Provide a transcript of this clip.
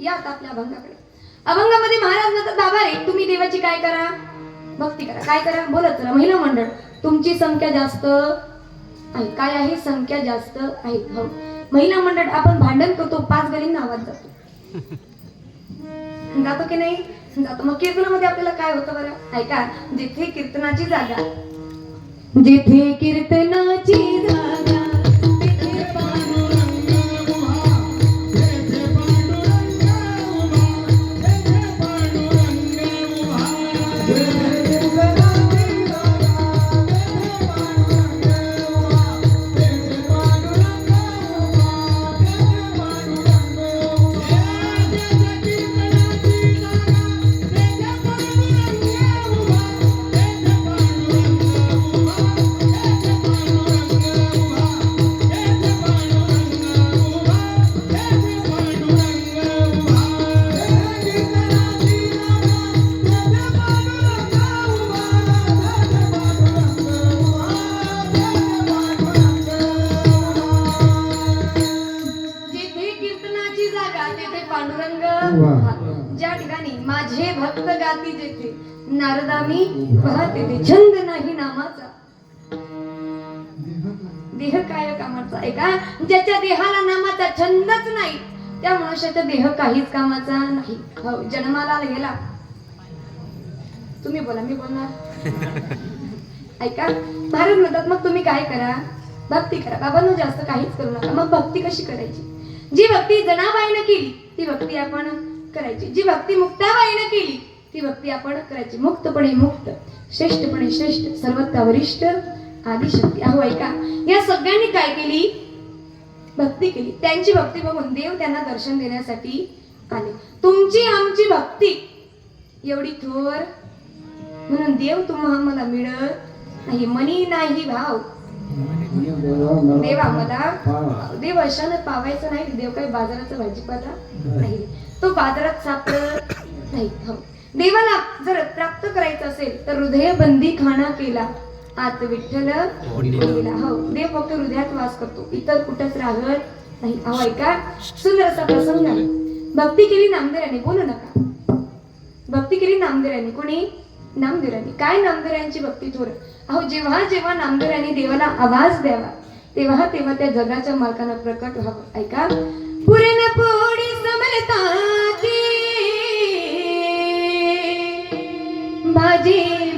या आता आपल्या अभंगाकडे. अभंगामध्ये महाराज म्हणतात बाबा रे तुम्ही देवाची काय करा, भक्ती करा. काय करा बोलत चला. महिला मंडळ तुमची संख्या जास्त आहे. काय आहे, संख्या जास्त आहे. हो महिला मंडळ आपण भांडण करतो, 5 गलींना आवाज जातो. जातो की नाही जातो. मग कीर्तनामध्ये आपल्याला काय होतं बरं ऐका. जिथे कीर्तनाची जागा, जिथे कीर्तनाची जागा ज्या ठिकाणी माझे भक्त गाती जेथे नारदा मी पाहते ते छंद नाही नामाचा. देह काय कामाचा आहे का. ज्याच्या देहाला नामाचा छंदच नाही त्या मनुष्याचा देह काहीच कामाचा नाही. हो जन्माला गेला तुम्ही बोला मी बोलणार ऐका. महाराज म्हणतात मग तुम्ही काय करा, भक्ती करा. बाबांनो जास्त काहीच करू नका. मग भक्ती कशी करायची. जी भक्ती जनाबाईनं केली ती भक्ती आपण करायची. जी भक्ती मुक्ताबाईनं केली ती भक्ती आपण करायची. मुक्तपणे मुक्त, श्रेष्ठपणे श्रेष्ठ, सर्वथा वरिष्ठ आदिशक्ती. अहो ऐका या सगळ्यांनी काय केली, भक्ती केली. त्यांची भक्ती बघून देव त्यांना दर्शन देण्यासाठी आले. तुमची आमची भक्ती एवढी थोर म्हणून देव तुम्हाला मिळत नाही. मनी नाही भाव देव आम्हाला देव अशाने पावायचा नाही. देव काही बाजाराचा भाजीपाला नाही, तो बाजारात सापडत नाही. हो देवाला जर प्राप्त करायचं असेल तर हृदय बंदी खाना केला आत विठ्ठल बोलिला. हो देव फक्त हृदयात वास करतो, इतर कुठंच राहत नाही. अहो ऐका सुंदर असा प्रसंग आहे. भक्ती केली नामदेवाने, बोलू नका. भक्ती केली नामदेवाने. कोणी, नामदेवाने. काय नामदेवांची भक्ती थोर. अहो जेव्हा जेव्हा नामदेवाने देवाला आवाज द्यावा तेव्हा तेव्हा त्या जगाच्या मालकांना प्रकट व्हावं. ऐका. पुरेन पोडी समरताची भाजी